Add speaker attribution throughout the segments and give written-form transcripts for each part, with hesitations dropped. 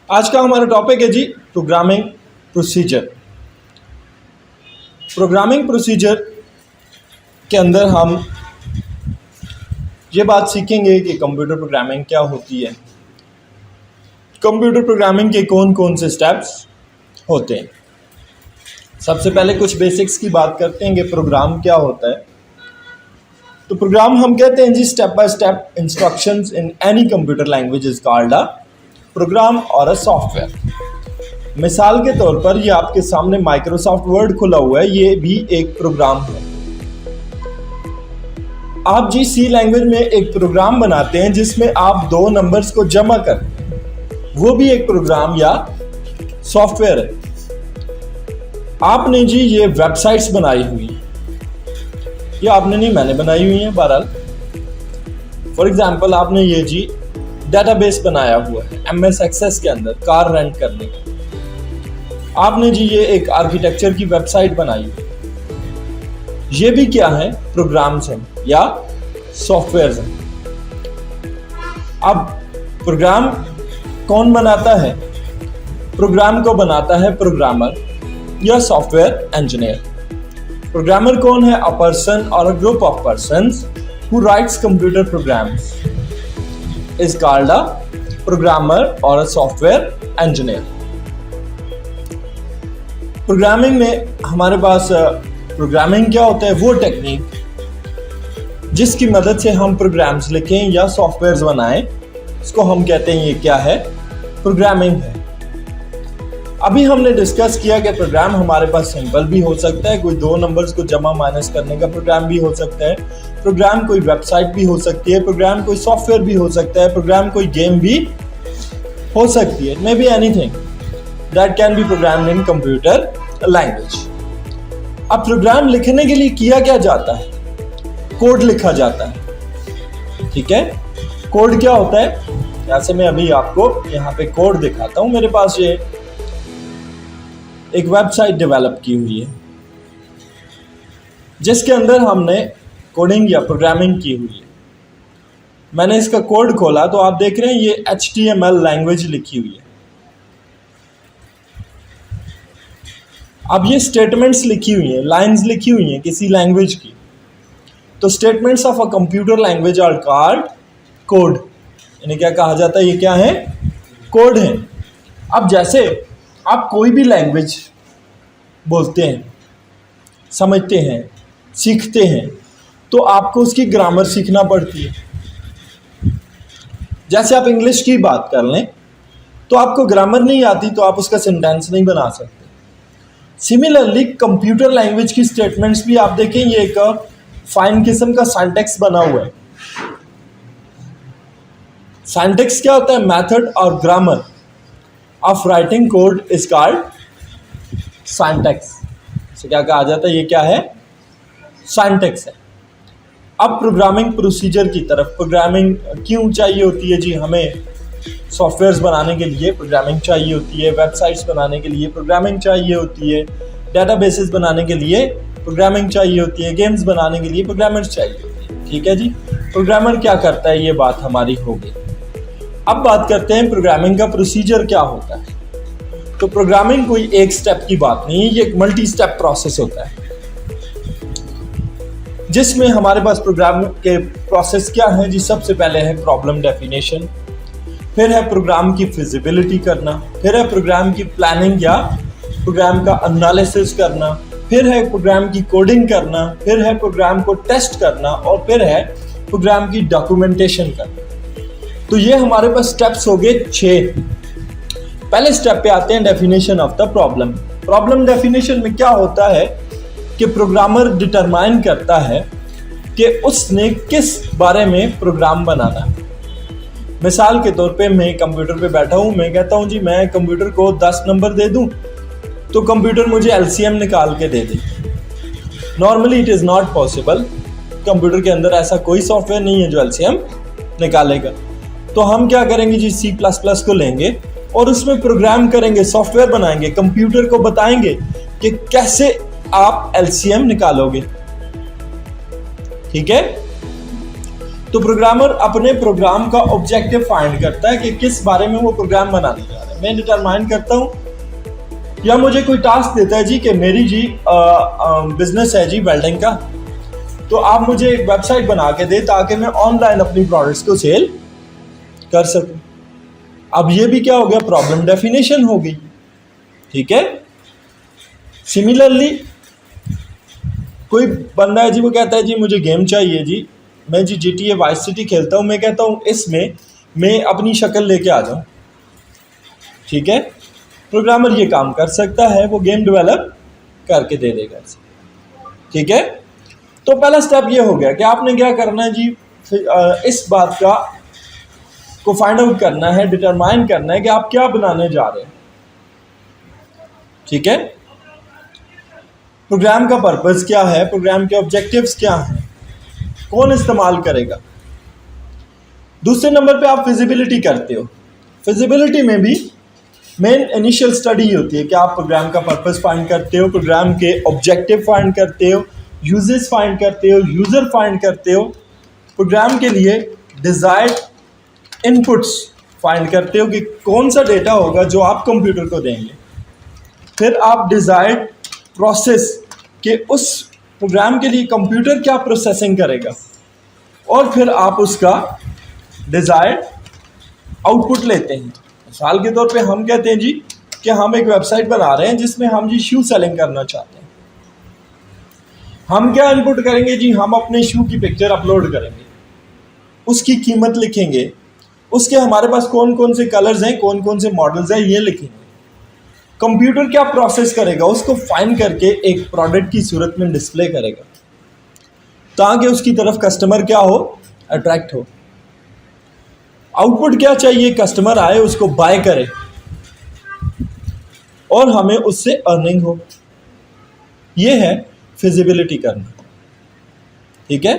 Speaker 1: आज का हमारा टॉपिक है जी प्रोग्रामिंग प्रोसीजर। प्रोग्रामिंग प्रोसीजर के अंदर हम ये बात सीखेंगे कि कंप्यूटर प्रोग्रामिंग क्या होती है, कंप्यूटर प्रोग्रामिंग के कौन कौन से स्टेप्स होते हैं। सबसे पहले कुछ बेसिक्स की बात करते हैं कि प्रोग्राम क्या होता है। तो प्रोग्राम हम कहते हैं जी step by step instructions in any computer language is called a program और अ सॉफ्टवेयर। मिसाल के तौर पर ये आपके सामने माइक्रोसॉफ्ट वर्ड खुला हुआ है, ये भी एक प्रोग्राम है। आप जी सी लैंग्वेज में एक प्रोग्राम बनाते हैं जिसमें आप दो नंबर्स को जमा करते हैं, वो भी एक प्रोग्राम या सॉफ्टवेयर है। आपने जी ये वेबसाइट्स बनाई हुई है, ये आपने नहीं मैंने बनाई हुई है। बहरहाल फॉर एग्जांपल आपने ये जी डेटाबेस बनाया हुआ है MS एक्सेस के अंदर कार रेंट करने का। आपने जी ये एक आर्किटेक्चर की वेबसाइट बनाई है, ये भी क्या है, प्रोग्राम्स हैं या सॉफ्टवेयर्स हैं। अब प्रोग्राम कौन बनाता है? प्रोग्राम को बनाता है प्रोग्रामर या सॉफ्टवेयर इंजीनियर। प्रोग्रामर कौन है? अ पर्सन और a group of persons who rights computer programs is called a programmer or a software engineer। Programming में हमारे पास प्रोग्रामिंग क्या होता है? वो टेक्निक जिसकी मदद से हम प्रोग्राम्स लिखें या सॉफ्टवेयर्स बनाएं, इसको हम कहते हैं ये क्या है, प्रोग्रामिंग है। अभी हमने डिस्कस किया कि प्रोग्राम हमारे पास सिंपल भी हो सकता है, कोई दो नंबर्स को जमा माइनस करने का प्रोग्राम भी हो सकता है, प्रोग्राम कोई वेबसाइट भी हो सकती है, प्रोग्राम कोई सॉफ्टवेयर भी हो सकता है, प्रोग्राम कोई गेम भी हो सकती है। May be anything that can be programmed in computer language. अब प्रोग्राम लिखने के लिए किया क्या जाता है? कोड लिखा जाता है। ठीक है, कोड क्या होता है? जैसे मैं अभी आपको यहाँ पे कोड दिखाता हूँ। मेरे पास ये एक वेबसाइट डेवलप की हुई है जिसके अंदर हमने कोडिंग या प्रोग्रामिंग की हुई है। मैंने इसका कोड खोला तो आप देख रहे हैं ये HTML लैंग्वेज लिखी हुई है। अब ये स्टेटमेंट्स लिखी हुई हैं, लाइंस लिखी हुई हैं किसी लैंग्वेज की। तो statements of a computer language are called code. इन्हें क्या कहा जाता है? ये क्या है? कोड है। अब जैसे आप कोई भी लैंग्वेज बोलते हैं, समझते हैं, सीखते हैं, तो आपको उसकी ग्रामर सीखना पड़ती है। जैसे आप इंग्लिश की बात कर लें तो आपको ग्रामर नहीं आती तो आप उसका सेंटेंस नहीं बना सकते। सिमिलरली कंप्यूटर लैंग्वेज की स्टेटमेंट्स भी आप देखें, ये एक फाइन किस्म का सिंटैक्स बना हुआ है। सिंटैक्स क्या होता है? मेथड और grammar of writing code is called syntax. इसे क्या कहा जाता है? ये क्या है? सिंटैक्स है। अब प्रोग्रामिंग प्रोसीजर की तरफ। प्रोग्रामिंग क्यों चाहिए होती है जी? हमें सॉफ्टवेयर्स बनाने के लिए प्रोग्रामिंग चाहिए होती है, वेबसाइट्स बनाने के लिए प्रोग्रामिंग चाहिए होती है, डेटाबेसेस बनाने के लिए प्रोग्रामिंग चाहिए होती है, गेम्स बनाने के लिए प्रोग्रामर्स चाहिए होती है। ठीक है जी, प्रोग्रामर क्या करता है, ये बात हमारी हो गई। अब बात करते हैं प्रोग्रामिंग का प्रोसीजर क्या होता है। तो प्रोग्रामिंग कोई एक स्टेप की बात नहीं है, ये एक मल्टी स्टेप प्रोसेस होता है जिसमें हमारे पास प्रोग्राम के प्रोसेस क्या है जी? सबसे पहले है प्रॉब्लम डेफिनेशन, फिर है प्रोग्राम की फिजिबिलिटी करना, फिर है प्रोग्राम की प्लानिंग या प्रोग्राम का एनालिसिस करना, फिर है प्रोग्राम की कोडिंग करना, फिर है प्रोग्राम को टेस्ट करना और फिर है प्रोग्राम की डॉक्यूमेंटेशन करना। तो ये हमारे पास स्टेप्स हो गए 6। पहले स्टेप पे आते हैं definition of the problem. Problem definition में क्या होता है कि प्रोग्रामर डिटरमाइन करता है कि उसने किस बारे में प्रोग्राम बनाना है। मिसाल के तौर पे मैं कंप्यूटर पे बैठा हूँ, मैं कहता हूँ जी मैं कंप्यूटर को 10 नंबर दे दूँ तो कंप्यूटर मुझे LCM निकाल के दे दे। Normally it is not possible. Computer के अंदर ऐसा कोई सॉफ्टवेयर नहीं है जो LCM निकालेगा। तो हम क्या करेंगे जी? C++ को लेंगे और उसमें प्रोग्राम करेंगे, सॉफ्टवेयर बनाएंगे, कंप्यूटर को बताएंगे कि कैसे आप LCM निकालोगे। ठीक है, तो प्रोग्रामर अपने प्रोग्राम का ऑब्जेक्टिव फाइंड करता है कि किस बारे में वो प्रोग्राम बनाने जा रहा है। मैं डिटरमाइन करता हूँ, या मुझे कोई टास्क देता है जी कि मेरी जी बिजनेस है जी वेल्डिंग का, तो आप मुझे एक वेबसाइट बना के दे ताकि मैं ऑनलाइन अपनी प्रोडक्ट्स को सेल कर सकूं। अब ये भी क्या हो गया, प्रॉब्लम डेफिनेशन हो गई। ठीक है। सिमिलरली कोई बंदा है जी, वो कहता है जी मुझे गेम चाहिए जी, मैं जी GTA वाइस सिटी खेलता हूँ, मैं कहता हूँ इसमें मैं अपनी शक्ल लेके आ जाऊँ। ठीक है। प्रोग्रामर ये काम कर सकता है, वो गेम डेवलप करके दे देगा। ठीक है। तो पहला स्टेप ये हो गया कि आपने क्या करना है जी, इस बात का को फाइंड आउट करना है, डिटरमाइन करना है कि आप क्या बनाने जा रहे हैं। ठीक है। प्रोग्राम का पर्पस क्या है, प्रोग्राम के ऑब्जेक्टिव्स क्या हैं, कौन इस्तेमाल करेगा। दूसरे नंबर पे आप फिजिबिलिटी करते हो। फिजिबिलिटी में भी मेन इनिशियल स्टडी होती है कि आप प्रोग्राम का पर्पस फाइंड करते हो, प्रोग्राम के ऑब्जेक्टिव फाइंड करते हो, यूजेस फाइंड करते हो, यूजर फाइंड करते हो, प्रोग्राम के लिए डिजायर्ड इनपुट्स फाइंड करते हो कि कौन सा डेटा होगा जो आप कंप्यूटर को देंगे। फिर आप डिजायर्ड प्रोसेस के उस प्रोग्राम के लिए कंप्यूटर क्या प्रोसेसिंग करेगा, और फिर आप उसका डिजायर्ड आउटपुट लेते हैं। मिसाल के तौर पे हम कहते हैं जी कि हम एक वेबसाइट बना रहे हैं जिसमें हम जी शू सेलिंग करना चाहते हैं। हम क्या इनपुट करेंगे जी, हम अपने शू की पिक्चर अपलोड करेंगे, उसकी कीमत लिखेंगे, उसके हमारे पास कौन कौन से कलर्स हैं, कौन कौन से मॉडल्स हैं, ये लिखेंगे। कंप्यूटर क्या प्रोसेस करेगा, उसको फाइंड करके एक प्रोडक्ट की सूरत में डिस्प्ले करेगा ताकि उसकी तरफ कस्टमर क्या हो, अट्रैक्ट हो। आउटपुट क्या चाहिए, कस्टमर आए, उसको बाय करे और हमें उससे अर्निंग हो। यह है फिजिबिलिटी करना। ठीक है।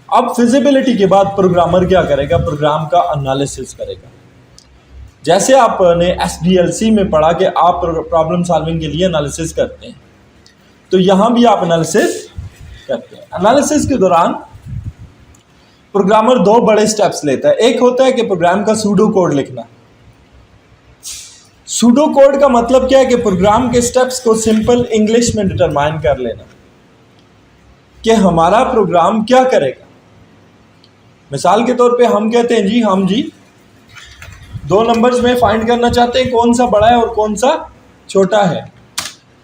Speaker 1: अब फिजिबिलिटी के बाद प्रोग्रामर क्या करेगा, प्रोग्राम का एनालिसिस करेगा। जैसे आपने SDLC में पढ़ा कि आप प्रॉब्लम सॉल्विंग के लिए एनालिसिस करते हैं, तो यहां भी आप एनालिसिस करते हैं। एनालिसिस के दौरान प्रोग्रामर दो बड़े स्टेप्स लेता है। एक होता है कि प्रोग्राम का सूडो कोड लिखना। सूडो कोड का मतलब क्या है कि प्रोग्राम के स्टेप्स को सिंपल इंग्लिश में डिटरमाइन कर लेना कि हमारा प्रोग्राम क्या करेगा। मिसाल के तौर पे हम कहते हैं जी, हम जी दो नंबर्स में फाइंड करना चाहते हैं कौन सा बड़ा है और कौन सा छोटा है।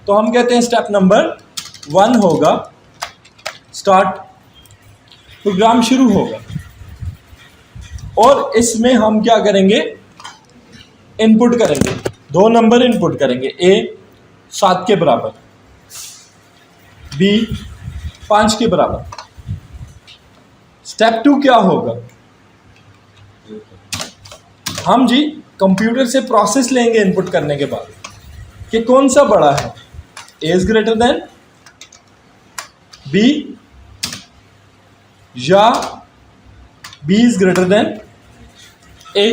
Speaker 1: तो हम कहते हैं स्टेप नंबर 1 होगा स्टार्ट, प्रोग्राम शुरू होगा और इसमें हम क्या करेंगे, इनपुट करेंगे, दो नंबर इनपुट करेंगे, A 7 के बराबर, B 5 के बराबर। स्टेप 2 क्या होगा, हम जी कंप्यूटर से प्रोसेस लेंगे इनपुट करने के बाद कि कौन सा बड़ा है, A is greater than B या B is greater than A।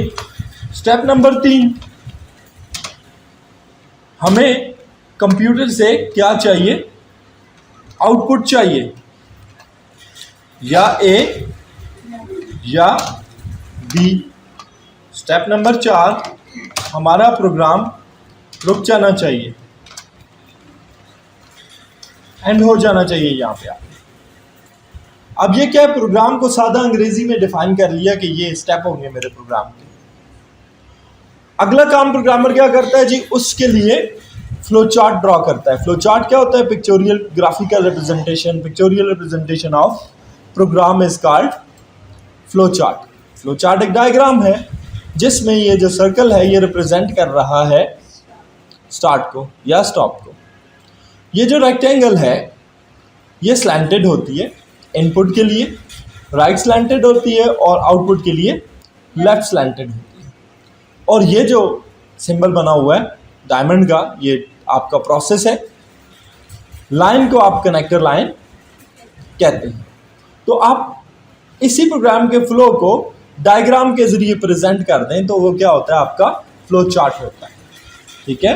Speaker 1: Step number 3, हमें कंप्यूटर से क्या चाहिए, आउटपुट चाहिए, या A या B। स्टेप नंबर 4, हमारा प्रोग्राम रुक जाना चाहिए, एंड हो जाना चाहिए यहां पे। अब ये क्या है, प्रोग्राम को सादा अंग्रेजी में डिफाइन कर लिया कि ये स्टेप होंगे मेरे प्रोग्राम के। अगला काम प्रोग्रामर क्या करता है जी, उसके लिए फ्लो चार्ट ड्रॉ करता है। फ्लो चार्ट क्या होता है, pictorial graphical representation, pictorial representation of program is called flow chart. Flow chart एक डायग्राम है जिसमें ये जो सर्कल है ये रिप्रेजेंट कर रहा है स्टार्ट को या स्टॉप को। ये जो रेक्टेंगल है ये स्लैंटेड होती है इनपुट के लिए, राइट स्लैंटेड होती है, और आउटपुट के लिए लेफ्ट स्लैंटेड होती है। और ये जो सिंबल बना हुआ है डायमंड का, ये आपका प्रोसेस है। लाइन को आप कनेक्टर लाइन कहते हैं। तो आप इसी प्रोग्राम के फ्लो को डायग्राम के जरिए प्रेजेंट कर दें तो वो क्या होता है, आपका फ्लो चार्ट होता है। ठीक है।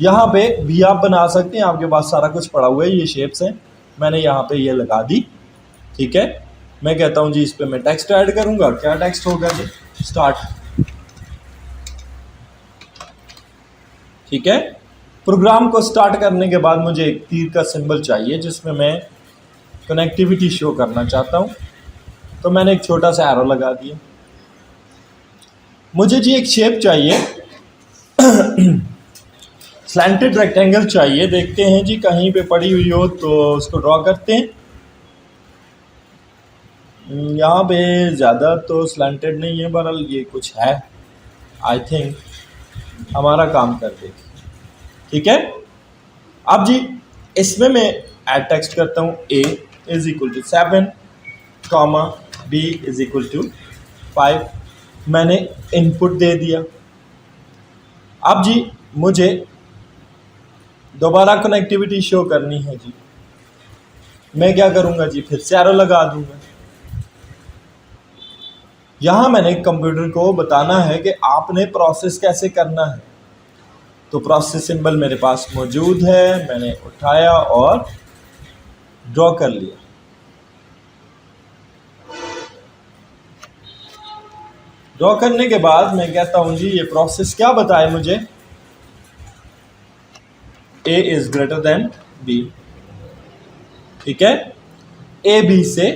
Speaker 1: यहाँ पे भी आप बना सकते हैं, आपके पास सारा कुछ पड़ा हुआ है, ये शेप्स हैं, मैंने यहाँ पे ये लगा दी। ठीक है। मैं कहता हूँ जी इस पे मैं टेक्स्ट ऐड करूँगा, क्या टेक्स्ट होगा जी, स्टार्ट। ठीक है। प्रोग्राम को स्टार्ट करने के बाद मुझे एक तीर का सिंबल चाहिए जिसमें मैं कनेक्टिविटी शो करना चाहता हूँ, तो मैंने एक छोटा सा एरो लगा दिया। मुझे जी एक शेप चाहिए, स्लैंटेड रेक्टेंगल चाहिए। देखते हैं जी कहीं पे पड़ी हुई हो तो उसको ड्रॉ करते हैं। यहाँ पे ज़्यादा तो स्लैंटेड नहीं है, बहरहाल ये कुछ है, आई थिंक हमारा काम कर देगी। ठीक है। अब जी इसमें मैं ऐड टेक्स्ट करता हूँ a is equal to 7, b is equal to 5। मैंने इनपुट दे दिया। अब जी मुझे दोबारा कनेक्टिविटी शो करनी है जी। मैं क्या करूँगा जी, फिर से एरो लगा दूंगा। यहाँ मैंने कंप्यूटर को बताना है कि आपने प्रोसेस कैसे करना है। तो प्रोसेस सिंबल मेरे पास मौजूद है, मैंने उठाया और ड्रॉ कर लिया। ड्रॉ करने के बाद मैं कहता हूं जी ये प्रोसेस क्या बताए मुझे, a is greater than b। ठीक है, a b से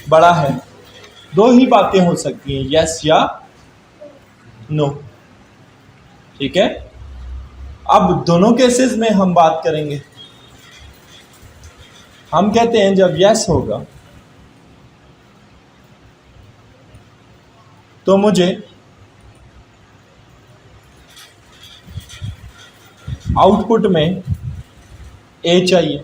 Speaker 1: बड़ा है। दो ही बातें हो सकती हैं, यस या नो। ठीक है। अब दोनों केसेस में हम बात करेंगे। हम कहते हैं जब यस होगा तो मुझे आउटपुट में a चाहिए।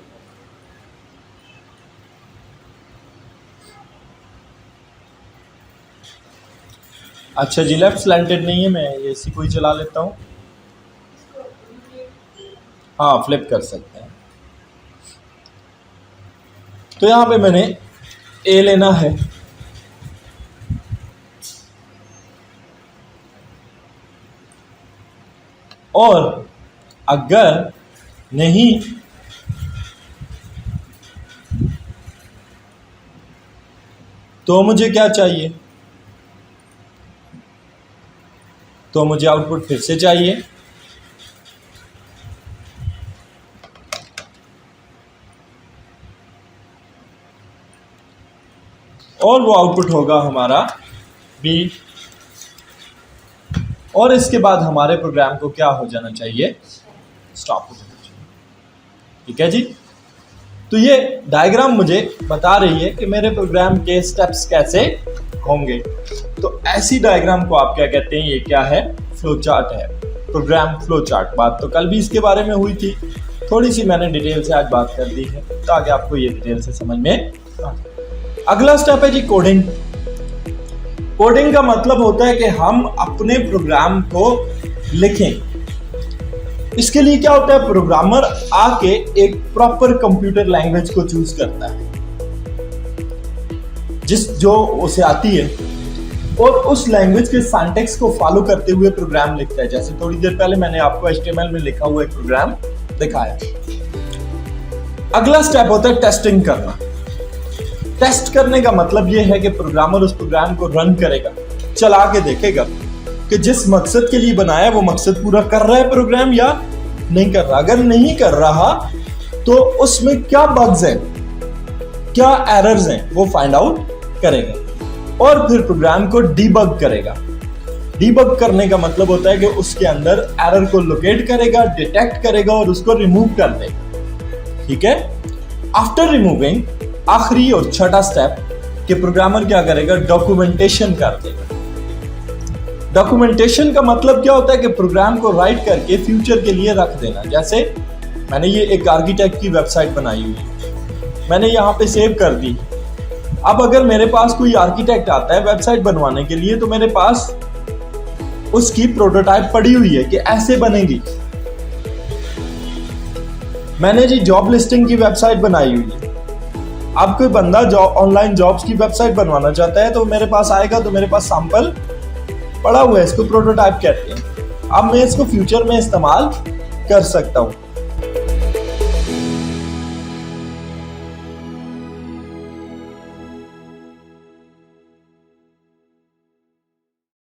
Speaker 1: अच्छा जी, लेफ्ट स्लैंटेड नहीं है, मैं ये इसी को ही चला लेता हूं। हाँ, फ्लिप कर सकते हैं। तो यहां पे मैंने a लेना है। और अगर नहीं तो मुझे क्या चाहिए, तो मुझे आउटपुट फिर से चाहिए। और वो आउटपुट होगा हमारा B। और इसके बाद हमारे प्रोग्राम को क्या हो जाना चाहिए, स्टॉप हो जाना चाहिए। ठीक है जी। तो ये डायग्राम मुझे बता रही है कि मेरे प्रोग्राम के स्टेप्स कैसे होंगे। तो ऐसी डायग्राम को आप क्या कहते हैं, ये क्या है, फ्लो चार्ट है, प्रोग्राम फ्लो चार्ट। बात तो कल भी इसके बारे में हुई थी, थोड़ी सी मैंने डिटेल से आज बात कर दी है ताकि आपको ये डिटेल से समझ में आ। अगला स्टेप है जी कोडिंग। कोडिंग का मतलब होता है कि हम अपने प्रोग्राम को लिखें। इसके लिए क्या होता है, प्रोग्रामर आके एक प्रॉपर कंप्यूटर लैंग्वेज को चूज करता है जो उसे आती है, और उस लैंग्वेज के सिंटैक्स को फॉलो करते हुए प्रोग्राम लिखता है। जैसे थोड़ी देर पहले मैंने आपको HTML में लिखा हुआ एक प्रोग्राम दिखाया। अगला स्टेप होता है टेस्टिंग करना। टेस्ट करने का मतलब यह है कि प्रोग्रामर उस प्रोग्राम को रन करेगा, चला के देखेगा कि जिस मकसद के लिए बनाया वो मकसद पूरा कर रहा है प्रोग्राम या नहीं कर रहा। अगर नहीं कर रहा तो उसमें क्या बग्स हैं, क्या एरर्स हैं, वो फाइंड आउट करेगा और फिर प्रोग्राम को डीबग करेगा। डीबग करने का मतलब होता है कि उसके अंदर एरर को लोकेट करेगा, डिटेक्ट करेगा और उसको रिमूव कर देगा। ठीक है। आफ्टर रिमूविंग, आखिरी और छठा स्टेप कि प्रोग्रामर क्या करेगा, डॉक्यूमेंटेशन कर देगा। डॉक्यूमेंटेशन का मतलब क्या होता है कि प्रोग्राम को राइट करके फ्यूचर के लिए रख देना। जैसे मैंने ये एक आर्किटेक्ट की वेबसाइट बनाई हुई है, मैंने यहाँ पे सेव कर दी। अब अगर मेरे पास कोई आर्किटेक्ट आता है वेबसाइट बनवाने के लिए तो मेरे पास उसकी प्रोटोटाइप पड़ी हुई है कि ऐसे बनेगी। मैंने जी जॉब लिस्टिंग की वेबसाइट बनाई हुई है। अब कोई बंदा ऑनलाइन जॉब्स की वेबसाइट बनवाना चाहता है तो मेरे पास आएगा, तो मेरे पास सैंपल पड़ा हुआ है, इसको प्रोटोटाइप कहते हैं। अब मैं इसको फ्यूचर में इस्तेमाल कर सकता हूँ।